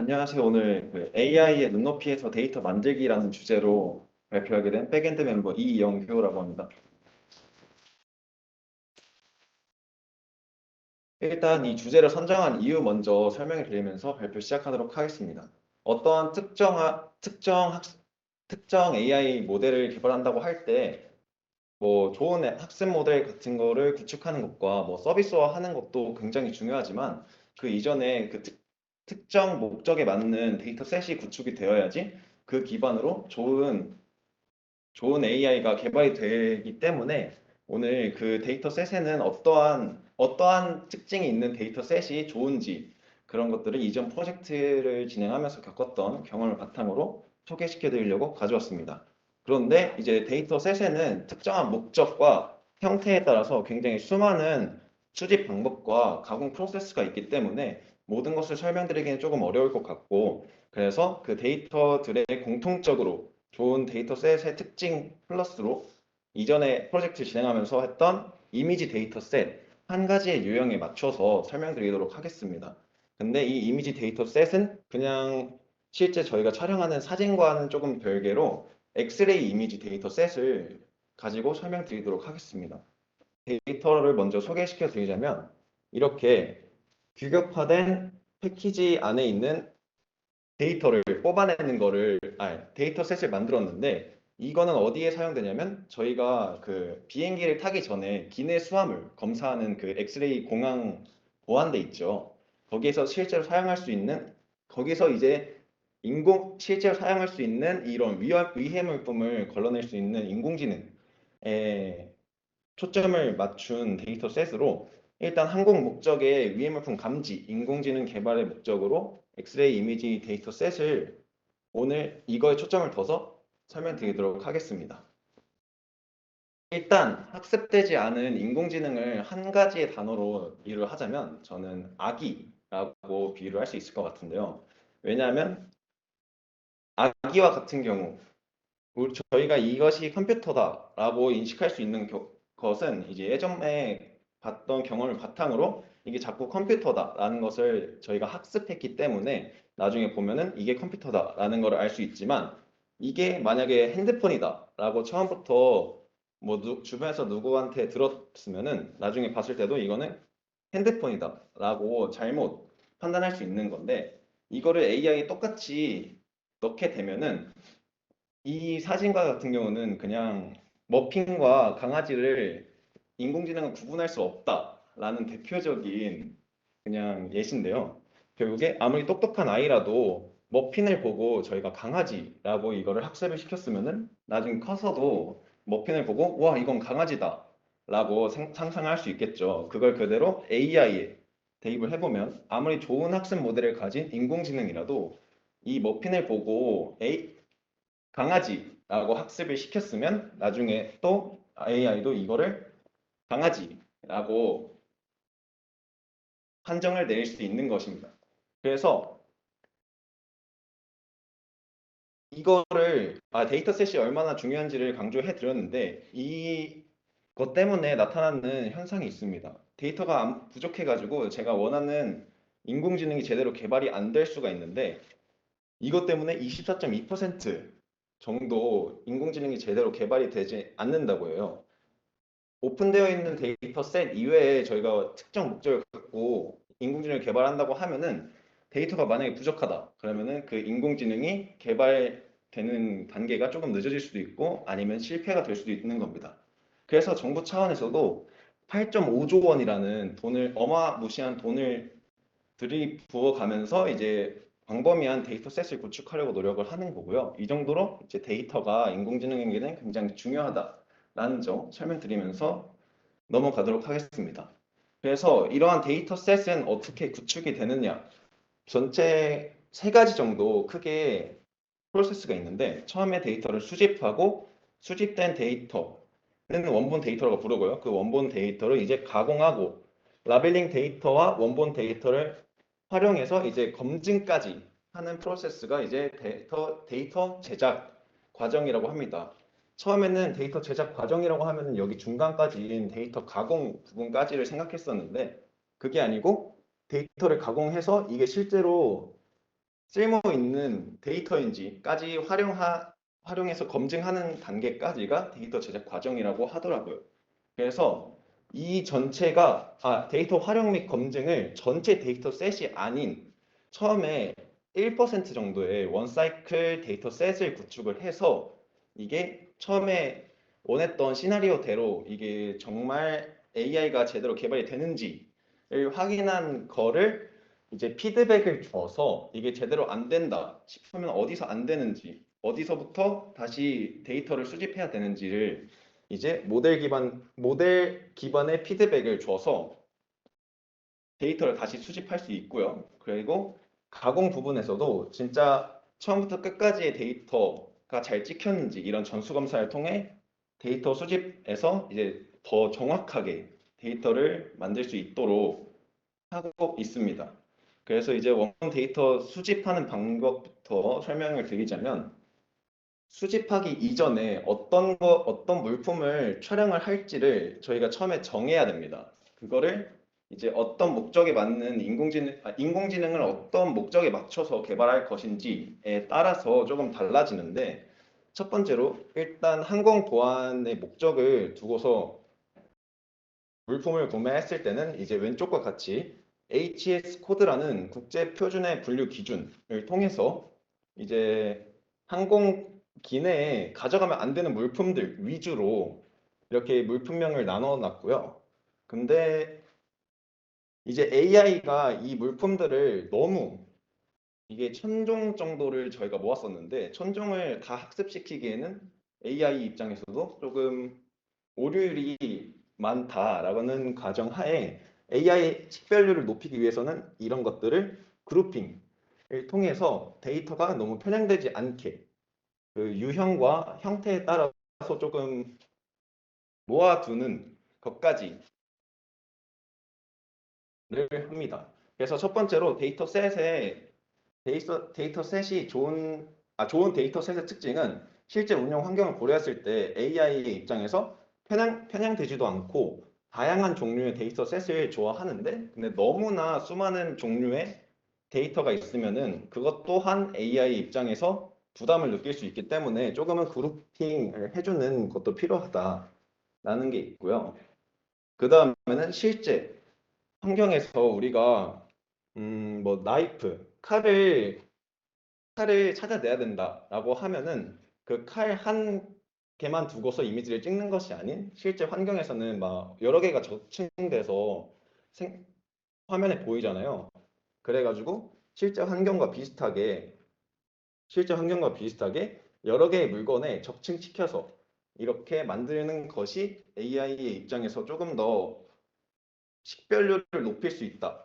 안녕하세요. 오늘 AI의 눈높이에서 데이터 만들기라는 주제로 발표하게 된 백엔드 멤버 이영효라고 합니다. 일단 이 주제를 선정한 이유 먼저 설명을 드리면서 발표 시작하도록 하겠습니다. 어떠한 특정 AI 모델을 개발한다고 할 때 뭐 좋은 학습 모델 같은 거를 구축하는 것과 뭐 서비스화하는 것도 굉장히 중요하지만 그 이전에 특정 목적에 맞는 데이터 셋이 구축이 되어야지 그 기반으로 좋은 AI가 개발이 되기 때문에 오늘 그 데이터 셋에는 어떠한 특징이 있는 데이터 셋이 좋은지 그런 것들을 이전 프로젝트를 진행하면서 겪었던 경험을 바탕으로 소개시켜 드리려고 가져왔습니다. 그런데 이제 데이터 셋에는 특정한 목적과 형태에 따라서 굉장히 수많은 수집 방법과 가공 프로세스가 있기 때문에 모든 것을 설명드리기는 조금 어려울 것 같고 그래서 그 데이터들의 공통적으로 좋은 데이터셋의 특징 플러스로 이전에 프로젝트 진행하면서 했던 이미지 데이터셋 한 가지의 유형에 맞춰서 설명드리도록 하겠습니다. 근데 이 이미지 데이터셋은 그냥 실제 저희가 촬영하는 사진과는 조금 별개로 엑스레이 이미지 데이터셋을 가지고 설명드리도록 하겠습니다. 데이터를 먼저 소개시켜 드리자면 이렇게 규격화된 패키지 안에 있는 데이터를 뽑아내는 데이터셋을 만들었는데 이거는 어디에 사용되냐면 저희가 그 비행기를 타기 전에 기내 수화물 검사하는 그 엑스레이 공항 보안대 있죠. 거기에서 실제로 사용할 수 있는 거기서 이제 실제로 사용할 수 있는 이런 위해 물품을 걸러낼 수 있는 인공지능에 초점을 맞춘 데이터셋으로 일단 항공 목적의 위해 물품 감지, 인공지능 개발의 목적으로 엑스레이 이미지 데이터셋을 오늘 이거에 초점을 둬서 설명드리도록 하겠습니다. 일단 학습되지 않은 인공지능을 한 가지의 단어로 비유를 하자면 저는 아기라고 비유를 할 수 있을 것 같은데요. 왜냐하면 아기와 같은 경우 저희가 이것이 컴퓨터다라고 인식할 수 있는 것은 이제 예전에 봤던 경험을 바탕으로 이게 자꾸 컴퓨터다라는 것을 저희가 학습했기 때문에 나중에 보면은 이게 컴퓨터다라는 걸 알 수 있지만 이게 만약에 핸드폰이다라고 처음부터 뭐 주변에서 누구한테 들었으면은 나중에 봤을 때도 이거는 핸드폰이다라고 잘못 판단할 수 있는 건데 이거를 AI에 똑같이 넣게 되면은 이 사진과 같은 경우는 그냥 머핀과 강아지를 인공지능은 구분할 수 없다라는 대표적인 그냥 예시인데요. 결국에 아무리 똑똑한 아이라도 머핀을 보고 저희가 강아지라고 이거를 학습을 시켰으면은 나중에 커서도 머핀을 보고 와 이건 강아지다라고 상상할 수 있겠죠. 그걸 그대로 AI에 대입을 해보면 아무리 좋은 학습 모델을 가진 인공지능이라도 이 머핀을 보고 강아지라고 학습을 시켰으면 나중에 또 AI도 이거를 강아지라고 판정을 내릴 수 있는 것입니다. 그래서 데이터셋이 얼마나 중요한지를 강조해 드렸는데 이것 때문에 나타나는 현상이 있습니다. 데이터가 부족해가지고 제가 원하는 인공지능이 제대로 개발이 안 될 수가 있는데 이것 때문에 24.2% 정도 인공지능이 제대로 개발이 되지 않는다고 해요. 오픈되어 있는 데이터 셋 이외에 저희가 특정 목적을 갖고 인공지능을 개발한다고 하면은 데이터가 만약에 부족하다. 그러면은 그 인공지능이 개발되는 단계가 조금 늦어질 수도 있고 아니면 실패가 될 수도 있는 겁니다. 그래서 정부 차원에서도 8.5조 원이라는 어마무시한 돈을 들이부어가면서 이제 광범위한 데이터셋을 구축하려고 노력을 하는 거고요. 이 정도로 이제 데이터가 인공지능에게는 굉장히 중요하다라는 점 설명드리면서 넘어가도록 하겠습니다. 그래서 이러한 데이터셋은 어떻게 구축이 되느냐? 전체 세 가지 정도 크게 프로세스가 있는데 처음에 데이터를 수집하고 수집된 데이터는 원본 데이터라고 부르고요. 그 원본 데이터를 이제 가공하고 라벨링 데이터와 원본 데이터를 활용해서 이제 검증까지 하는 프로세스가 이제 데이터 제작 과정이라고 합니다. 처음에는 데이터 제작 과정이라고 하면은 여기 중간까지인 데이터 가공 부분까지를 생각했었는데 그게 아니고 데이터를 가공해서 이게 실제로 쓸모 있는 데이터인지까지 활용해서 검증하는 단계까지가 데이터 제작 과정이라고 하더라고요. 그래서 이 전체가 데이터 활용 및 검증을 전체 데이터 셋이 아닌 처음에 1% 정도의 원사이클 데이터 셋을 구축을 해서 이게 처음에 원했던 시나리오대로 이게 정말 AI가 제대로 개발이 되는지를 확인한 거를 이제 피드백을 줘서 이게 제대로 안 된다 싶으면 어디서 안 되는지, 어디서부터 다시 데이터를 수집해야 되는지를 이제 모델 기반의 피드백을 줘서 데이터를 다시 수집할 수 있고요. 그리고 가공 부분에서도 진짜 처음부터 끝까지의 데이터가 잘 찍혔는지 이런 전수 검사를 통해 데이터 수집에서 이제 더 정확하게 데이터를 만들 수 있도록 하고 있습니다. 그래서 이제 원본 데이터 수집하는 방법부터 설명을 드리자면 수집하기 이전에 어떤 물품을 촬영을 할지를 저희가 처음에 정해야 됩니다. 그거를 이제 어떤 목적에 맞는 인공지능을 어떤 목적에 맞춰서 개발할 것인지에 따라서 조금 달라지는데 첫 번째로 일단 항공 보안의 목적을 두고서 물품을 구매했을 때는 이제 왼쪽과 같이 HS 코드라는 국제 표준의 분류 기준을 통해서 이제 항공 기내에 가져가면 안 되는 물품들 위주로 이렇게 물품명을 나눠 놨고요. 근데 이제 AI가 이 물품들을 너무 이게 1000종 정도를 저희가 모았었는데 1000종을 다 학습시키기에는 AI 입장에서도 조금 오류율이 많다라는 가정하에 AI 식별률을 높이기 위해서는 이런 것들을 그룹핑을 통해서 데이터가 너무 편향되지 않게 그 유형과 형태에 따라서 조금 모아두는 것까지를 합니다. 그래서 첫 번째로 데이터 셋이 좋은 데이터 셋의 특징은 실제 운영 환경을 고려했을 때 AI의 입장에서 편향되지도 않고 다양한 종류의 데이터 셋을 좋아하는데 근데 너무나 수많은 종류의 데이터가 있으면은 그것 또한 AI 입장에서 부담을 느낄 수 있기 때문에 조금은 그룹핑을 해주는 것도 필요하다라는 게 있고요. 그 다음에는 실제 환경에서 우리가 뭐 나이프, 칼을 찾아내야 된다라고 하면은 그 칼 한 개만 두고서 이미지를 찍는 것이 아닌 실제 환경에서는 막 여러 개가 적층돼서 화면에 보이잖아요. 그래가지고 실제 환경과 비슷하게 여러 개의 물건에 적층시켜서 이렇게 만드는 것이 AI의 입장에서 조금 더 식별률을 높일 수 있다.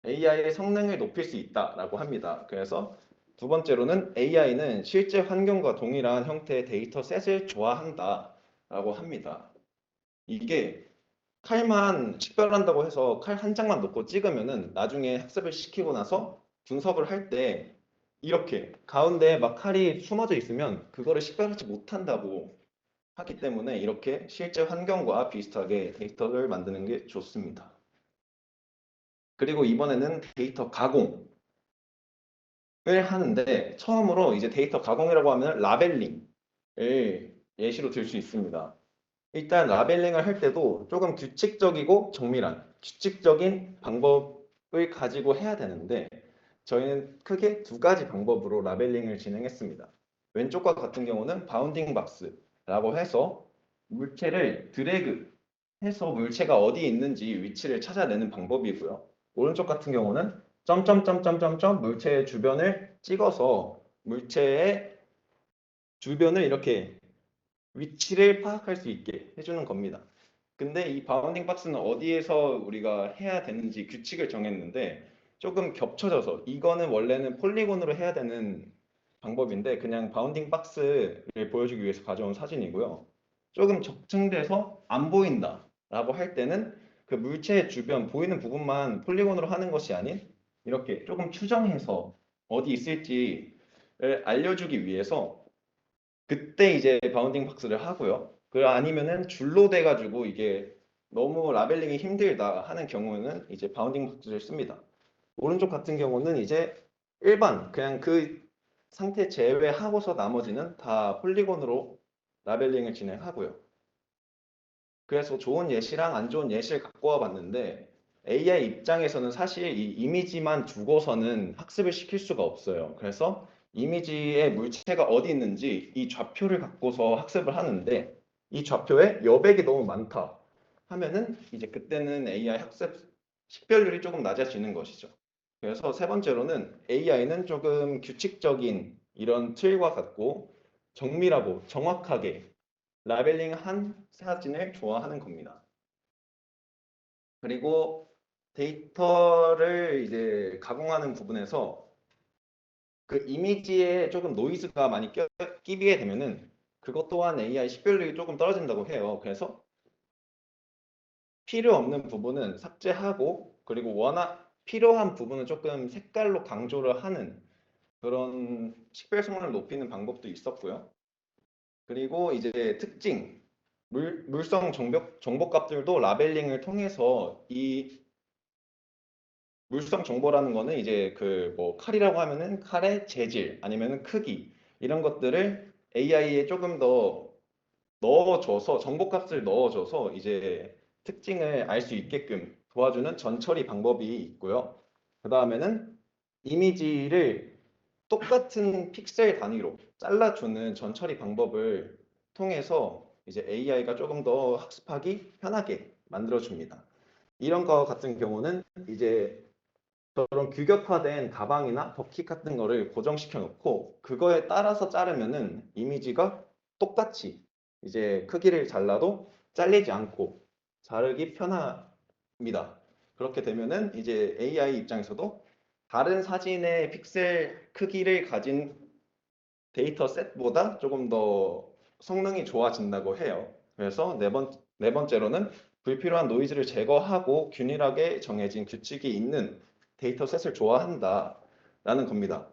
AI의 성능을 높일 수 있다라고 합니다. 그래서 두 번째로는 AI는 실제 환경과 동일한 형태의 데이터셋을 좋아한다라고 합니다. 이게 칼만 식별한다고 해서 칼 한 장만 놓고 찍으면은 나중에 학습을 시키고 나서 분석을 할 때 이렇게 가운데 막 칼이 숨어져 있으면 그거를 식별하지 못한다고 하기 때문에 이렇게 실제 환경과 비슷하게 데이터를 만드는 게 좋습니다. 그리고 이번에는 데이터 가공을 하는데 처음으로 이제 데이터 가공이라고 하면 라벨링을 예시로 들 수 있습니다. 일단 라벨링을 할 때도 조금 규칙적인 방법을 가지고 해야 되는데 저희는 크게 두 가지 방법으로 라벨링을 진행했습니다. 왼쪽과 같은 경우는 바운딩 박스라고 해서 물체를 드래그 해서 물체가 어디에 있는지 위치를 찾아내는 방법이고요. 오른쪽 같은 경우는 점점점점점점 물체의 주변을 찍어서 물체의 주변을 이렇게 위치를 파악할 수 있게 해주는 겁니다. 근데 이 바운딩 박스는 어디에서 우리가 해야 되는지 규칙을 정했는데 조금 겹쳐져서 이거는 원래는 폴리곤으로 해야 되는 방법인데 그냥 바운딩 박스를 보여주기 위해서 가져온 사진이고요. 조금 적층돼서 안 보인다라고 할 때는 그 물체 주변 보이는 부분만 폴리곤으로 하는 것이 아닌 이렇게 조금 추정해서 어디 있을지를 알려주기 위해서 그때 이제 바운딩 박스를 하고요. 그 아니면은 줄로 돼가지고 이게 너무 라벨링이 힘들다 하는 경우는 이제 바운딩 박스를 씁니다. 오른쪽 같은 경우는 이제 일반 그냥 그 상태 제외하고서 나머지는 다 폴리곤으로 라벨링을 진행하고요. 그래서 좋은 예시랑 안 좋은 예시를 갖고 와봤는데 AI 입장에서는 사실 이 이미지만 두고서는 학습을 시킬 수가 없어요. 그래서 이미지의 물체가 어디 있는지 이 좌표를 갖고서 학습을 하는데 이 좌표에 여백이 너무 많다 하면은 이제 그때는 AI 학습 식별률이 조금 낮아지는 것이죠. 그래서 세 번째로는 AI는 조금 규칙적인 이런 틀과 같고 정밀하고 정확하게 라벨링한 사진을 좋아하는 겁니다. 그리고 데이터를 이제 가공하는 부분에서 그 이미지에 조금 노이즈가 많이 끼게 되면은 그것 또한 AI 식별력이 조금 떨어진다고 해요. 그래서 필요 없는 부분은 삭제하고 그리고 필요한 부분은 조금 색깔로 강조를 하는 그런 식별성을 높이는 방법도 있었고요. 그리고 이제 특징, 물성 정보값들도 라벨링을 통해서 이 물성 정보라는 거는 이제 그 뭐 칼이라고 하면은 칼의 재질 아니면은 크기 이런 것들을 AI에 조금 더 넣어줘서 정보값을 넣어줘서 이제 특징을 알 수 있게끔 도와주는 전처리 방법이 있고요. 그 다음에는 이미지를 똑같은 픽셀 단위로 잘라주는 전처리 방법을 통해서 이제 AI가 조금 더 학습하기 편하게 만들어줍니다. 이런 거 같은 경우는 이제 저런 규격화된 가방이나 버킷 같은 거를 고정시켜 놓고 그거에 따라서 자르면은 이미지가 똑같이 이제 크기를 잘라도 잘리지 않고 자르기 편합니다. 그렇게 되면은 이제 AI 입장에서도 다른 사진의 픽셀 크기를 가진 데이터 셋보다 조금 더 성능이 좋아진다고 해요. 그래서 네 번째로는 불필요한 노이즈를 제거하고 균일하게 정해진 규칙이 있는 데이터 셋을 좋아한다라는 겁니다.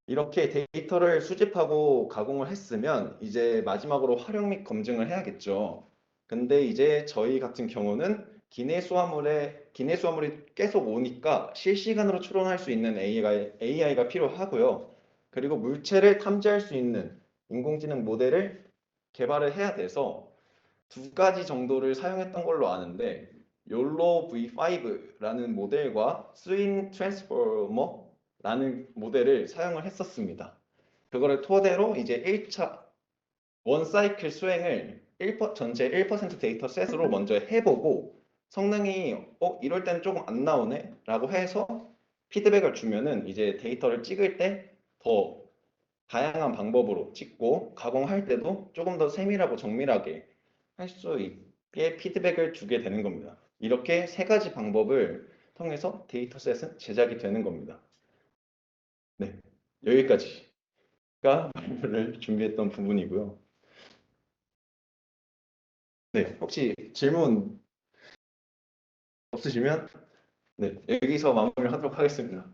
이렇게 데이터를 수집하고 가공을 했으면 이제 마지막으로 활용 및 검증을 해야겠죠. 근데 이제 저희 같은 경우는 기내 수화물이 계속 오니까 실시간으로 추론할 수 있는 AI가 필요하고요. 그리고 물체를 탐지할 수 있는 인공지능 모델을 개발을 해야 돼서 두 가지 정도를 사용했던 걸로 아는데 욜로 V5라는 모델과 스윙 트랜스포머라는 모델을 사용을 했었습니다. 그거를 토대로 이제 1차 원 사이클 수행을 전체 1% 데이터 셋으로 먼저 해보고 성능이 이럴 때는 조금 안 나오네 라고 해서 피드백을 주면은 이제 데이터를 찍을 때 더 다양한 방법으로 찍고 가공할 때도 조금 더 세밀하고 정밀하게 할 수 있게 피드백을 주게 되는 겁니다. 이렇게 세 가지 방법을 통해서 데이터셋은 제작이 되는 겁니다. 네, 여기까지가 발표를 준비했던 부분이고요. 네, 혹시 질문 없으시면 네, 여기서 마무리를 하도록 하겠습니다.